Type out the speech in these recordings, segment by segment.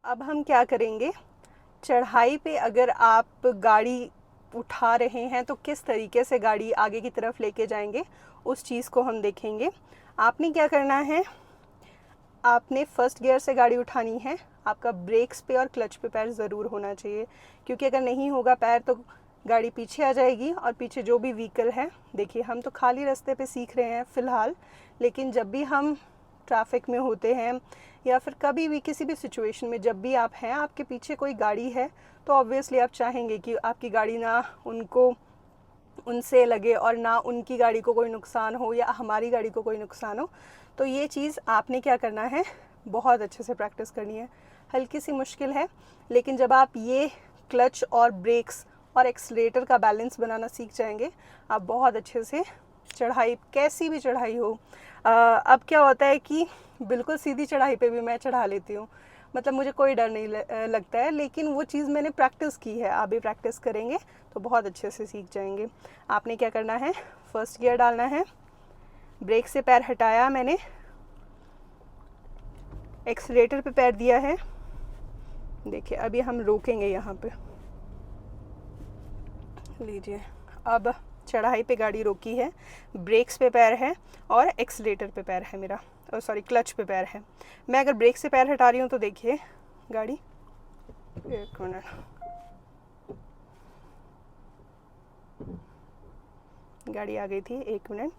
अब हम क्या करेंगे, चढ़ाई पे अगर आप गाड़ी उठा रहे हैं तो किस तरीके से गाड़ी आगे की तरफ लेके जाएंगे, उस चीज़ को हम देखेंगे। आपने क्या करना है, आपने फर्स्ट गियर से गाड़ी उठानी है। आपका ब्रेक्स पे और क्लच पे पैर ज़रूर होना चाहिए, क्योंकि अगर नहीं होगा पैर तो गाड़ी पीछे आ जाएगी और पीछे जो भी व्हीकल है, देखिए हम तो खाली रास्ते पे सीख रहे हैं फ़िलहाल, लेकिन जब भी हम ट्रैफिक में होते हैं या फिर कभी भी किसी भी सिचुएशन में जब भी आप हैं, आपके पीछे कोई गाड़ी है, तो ऑब्वियसली आप चाहेंगे कि आपकी गाड़ी ना उनसे लगे और ना उनकी गाड़ी को कोई नुकसान हो या हमारी गाड़ी को कोई नुकसान हो। तो ये चीज़ आपने क्या करना है, बहुत अच्छे से प्रैक्टिस करनी है। हल्की सी मुश्किल है, लेकिन जब आप ये क्लच और ब्रेक्स और एक्सलेटर का बैलेंस बनाना सीख जाएंगे, आप बहुत अच्छे से चढ़ाई, कैसी भी चढ़ाई हो, अब क्या होता है कि बिल्कुल सीधी चढ़ाई पे भी मैं चढ़ा लेती हूँ, मतलब मुझे कोई डर नहीं लगता है, लेकिन वो चीज़ मैंने प्रैक्टिस की है। आप भी प्रैक्टिस करेंगे तो बहुत अच्छे से सीख जाएंगे। आपने क्या करना है, फर्स्ट गियर डालना है, ब्रेक से पैर हटाया मैंने, एक्सीलेटर पे पैर दिया है। देखिए अभी हम रोकेंगे यहाँ पे, लीजिए अब चढ़ाई पे गाड़ी रोकी है, ब्रेक्स पे पैर है और एक्सीलेटर पे पैर है मेरा, सॉरी क्लच पे पैर है। मैं अगर ब्रेक से पैर हटा रही हूँ तो देखिए गाड़ी, एक मिनट, गाड़ी आ गई थी, एक मिनट।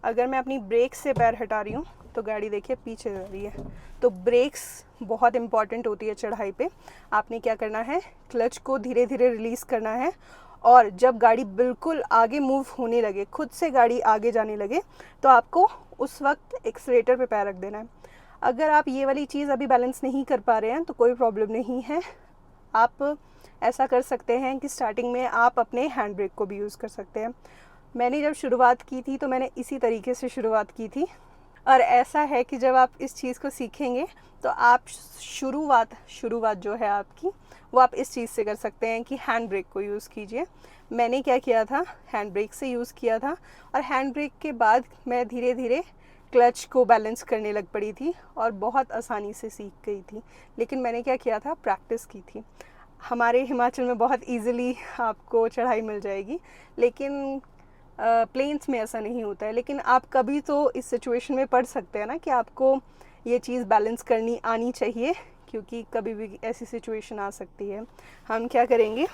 अगर मैं अपनी ब्रेक से पैर हटा रही हूँ तो गाड़ी देखिए पीछे जा रही है। तो ब्रेक्स बहुत इंपॉर्टेंट होती है चढ़ाई पे। आपने क्या करना है, क्लच को धीरे धीरे रिलीज़ करना है, और जब गाड़ी बिल्कुल आगे मूव होने लगे, खुद से गाड़ी आगे जाने लगे, तो आपको उस वक्त एक्सीलेटर पे पैर रख देना है। अगर आप ये वाली चीज़ अभी बैलेंस नहीं कर पा रहे हैं तो कोई प्रॉब्लम नहीं है। आप ऐसा कर सकते हैं कि स्टार्टिंग में आप अपने हैंड ब्रेक को भी यूज़ कर सकते हैं। मैंने जब शुरुआत की थी तो मैंने इसी तरीके से शुरुआत की थी, और ऐसा है कि जब आप इस चीज़ को सीखेंगे तो आप शुरुआत जो है आपकी, वो आप इस चीज़ से कर सकते हैं कि हैंड ब्रेक को यूज़ कीजिए। मैंने क्या किया था, हैंड ब्रेक से यूज़ किया था, और हैंड ब्रेक के बाद मैं धीरे धीरे क्लच को बैलेंस करने लग पड़ी थी और बहुत आसानी से सीख गई थी। लेकिन मैंने क्या किया था, प्रैक्टिस की थी। हमारे हिमाचल में बहुत ईज़िली आपको चढ़ाई मिल जाएगी, लेकिन प्लेन्स में ऐसा नहीं होता है। लेकिन आप कभी तो इस सिचुएशन में पड़ सकते हैं ना कि आपको ये चीज़ बैलेंस करनी आनी चाहिए, क्योंकि कभी भी ऐसी सिचुएशन आ सकती है। हम क्या करेंगे,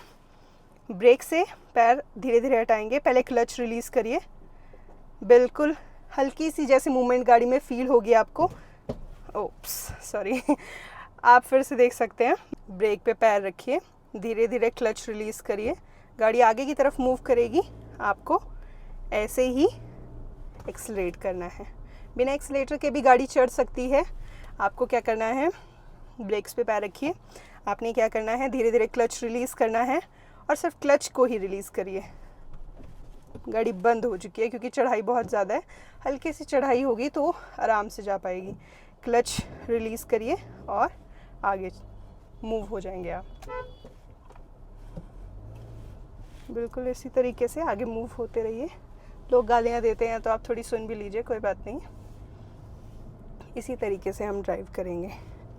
ब्रेक से पैर धीरे धीरे हटाएंगे, पहले क्लच रिलीज़ करिए, बिल्कुल हल्की सी जैसे मूवमेंट गाड़ी में फील होगी आपको। ओप्स सॉरी आप फिर से देख सकते हैं, ब्रेक पे पैर रखिए, धीरे धीरे क्लच रिलीज़ करिए, गाड़ी आगे की तरफ मूव करेगी, आपको ऐसे ही एक्सीलरेट करना है। बिना एक्सीलेटर के भी गाड़ी चढ़ सकती है। आपको क्या करना है, ब्रेक्स पे पैर रखिए, आपने क्या करना है, धीरे धीरे क्लच रिलीज़ करना है, और सिर्फ क्लच को ही रिलीज़ करिए। गाड़ी बंद हो चुकी है क्योंकि चढ़ाई बहुत ज़्यादा है, हल्की सी चढ़ाई होगी तो आराम से जा पाएगी। क्लच रिलीज़ करिए और आगे मूव हो जाएंगे आप। बिल्कुल इसी तरीके से आगे मूव होते रहिए। लोग गालियाँ देते हैं तो आप थोड़ी सुन भी लीजिए, कोई बात नहीं। इसी तरीके से हम ड्राइव करेंगे,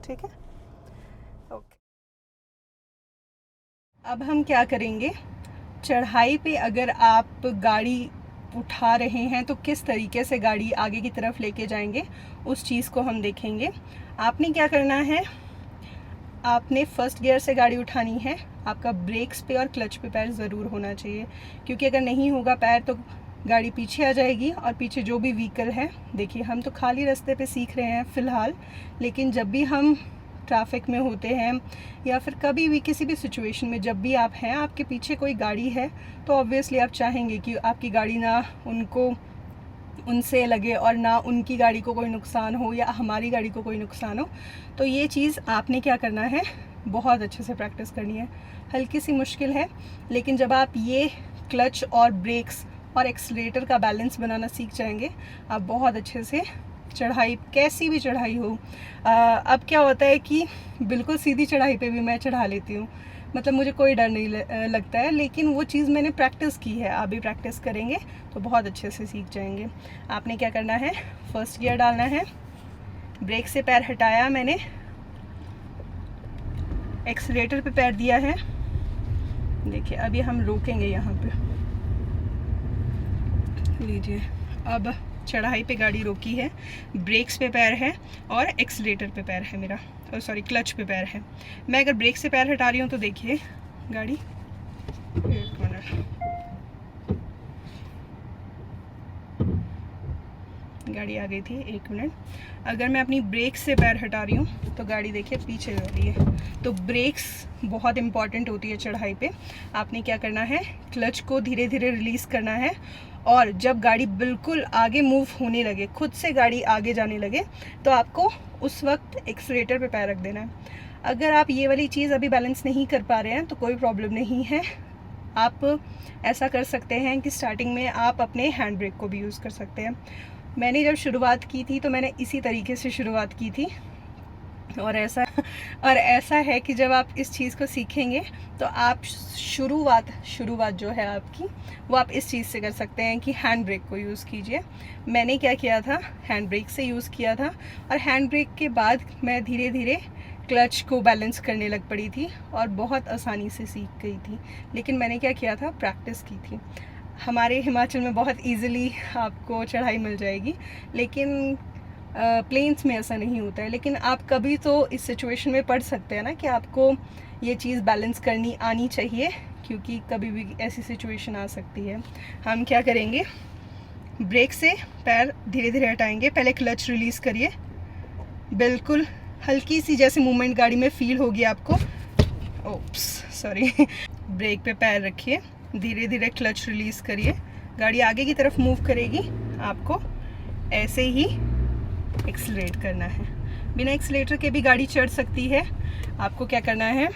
ठीक है, ओके। अब हम क्या करेंगे, चढ़ाई पे अगर आप गाड़ी उठा रहे हैं तो किस तरीके से गाड़ी आगे की तरफ लेके जाएंगे, उस चीज़ को हम देखेंगे। आपने क्या करना है, आपने फर्स्ट गियर से गाड़ी उठानी है। आपका ब्रेक्स पे और क्लच पे पैर ज़रूर होना चाहिए, क्योंकि अगर नहीं होगा पैर तो गाड़ी पीछे आ जाएगी और पीछे जो भी व्हीकल है, देखिए हम तो खाली रास्ते पे सीख रहे हैं फ़िलहाल, लेकिन जब भी हम ट्रैफिक में होते हैं या फिर कभी भी किसी भी सिचुएशन में जब भी आप हैं, आपके पीछे कोई गाड़ी है, तो ऑब्वियसली आप चाहेंगे कि आपकी गाड़ी ना उनसे लगे और ना उनकी गाड़ी को कोई नुकसान हो या हमारी गाड़ी को कोई नुकसान हो। तो ये चीज़ आपने क्या करना है, बहुत अच्छे से प्रैक्टिस करनी है। हल्की सी मुश्किल है, लेकिन जब आप ये क्लच और ब्रेक्स और एक्सीलेटर का बैलेंस बनाना सीख जाएंगे, आप बहुत अच्छे से चढ़ाई, कैसी भी चढ़ाई हो, अब क्या होता है कि बिल्कुल सीधी चढ़ाई पे भी मैं चढ़ा लेती हूँ, मतलब मुझे कोई डर नहीं लगता है, लेकिन वो चीज़ मैंने प्रैक्टिस की है। आप भी प्रैक्टिस करेंगे तो बहुत अच्छे से सीख जाएंगे। आपने क्या करना है, फर्स्ट गियर डालना है, ब्रेक से पैर हटाया मैंने, एक्सीलेटर पे पैर दिया है। देखिए अभी हम रोकेंगे यहाँ पे, लीजिए अब चढ़ाई पे गाड़ी रोकी है, ब्रेक्स पे पैर है और एक्सीलेटर पे पैर है मेरा, और सॉरी क्लच पे पैर है। मैं अगर ब्रेक से पैर हटा रही हूँ तो देखिए गाड़ी, एक मिनट, गाड़ी आ गई थी, एक मिनट। अगर मैं अपनी ब्रेक से पैर हटा रही हूँ तो गाड़ी देखिए पीछे जा रही है। तो ब्रेक्स बहुत इंपॉर्टेंट होती है चढ़ाई पे। आपने क्या करना है, क्लच को धीरे धीरे रिलीज़ करना है, और जब गाड़ी बिल्कुल आगे मूव होने लगे, खुद से गाड़ी आगे जाने लगे, तो आपको उस वक्त एक्सीलेटर पे पैर रख देना है। अगर आप ये वाली चीज़ अभी बैलेंस नहीं कर पा रहे हैं तो कोई प्रॉब्लम नहीं है, आप ऐसा कर सकते हैं कि स्टार्टिंग में आप अपने हैंड ब्रेक को भी यूज़ कर सकते हैं। मैंने जब शुरुआत की थी तो मैंने इसी तरीके से शुरुआत की थी, और ऐसा है कि जब आप इस चीज़ को सीखेंगे तो आप शुरुआत जो है आपकी, वो आप इस चीज़ से कर सकते हैं कि हैंड ब्रेक को यूज़ कीजिए। मैंने क्या किया था, हैंड ब्रेक से यूज़ किया था, और हैंड ब्रेक के बाद मैं धीरे धीरे क्लच को बैलेंस करने लग पड़ी थी और बहुत आसानी से सीख गई थी। लेकिन मैंने क्या किया था, प्रैक्टिस की थी। हमारे हिमाचल में बहुत ईज़िली आपको चढ़ाई मिल जाएगी, लेकिन प्लेन्स में ऐसा नहीं होता है। लेकिन आप कभी तो इस सिचुएशन में पड़ सकते हैं ना कि आपको ये चीज़ बैलेंस करनी आनी चाहिए, क्योंकि कभी भी ऐसी सिचुएशन आ सकती है। हम क्या करेंगे, ब्रेक से पैर धीरे धीरे हटाएंगे, पहले क्लच रिलीज़ करिए, बिल्कुल हल्की सी जैसे मूवमेंट गाड़ी में फील होगी आपको, ओप्स सॉरी ब्रेक पे पैर रखिए, धीरे धीरे क्लच रिलीज़ करिए, गाड़ी आगे की तरफ मूव करेगी, आपको ऐसे ही एक्सीलरेट करना है। बिना एक्सीलेटर के भी गाड़ी चढ़ सकती है। आपको क्या करना है,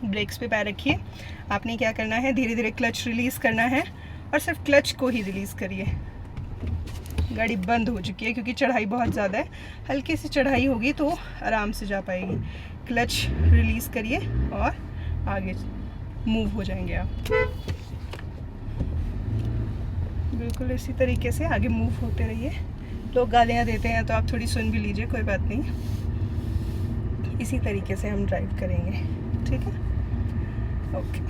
ब्रेक्स पे पैर रखिए, आपने क्या करना है, धीरे धीरे क्लच रिलीज़ करना है, और सिर्फ क्लच को ही रिलीज़ करिए। गाड़ी बंद हो चुकी है क्योंकि चढ़ाई बहुत ज़्यादा है, हल्की सी चढ़ाई होगी तो आराम से जा पाएगी। क्लच रिलीज़ करिए और आगे मूव हो जाएंगे आप। बिल्कुल इसी तरीके से आगे मूव होते रहिए। लोग गालियाँ देते हैं तो आप थोड़ी सुन भी लीजिए, कोई बात नहीं, इसी तरीके से हम ड्राइव करेंगे, ठीक है, ओके।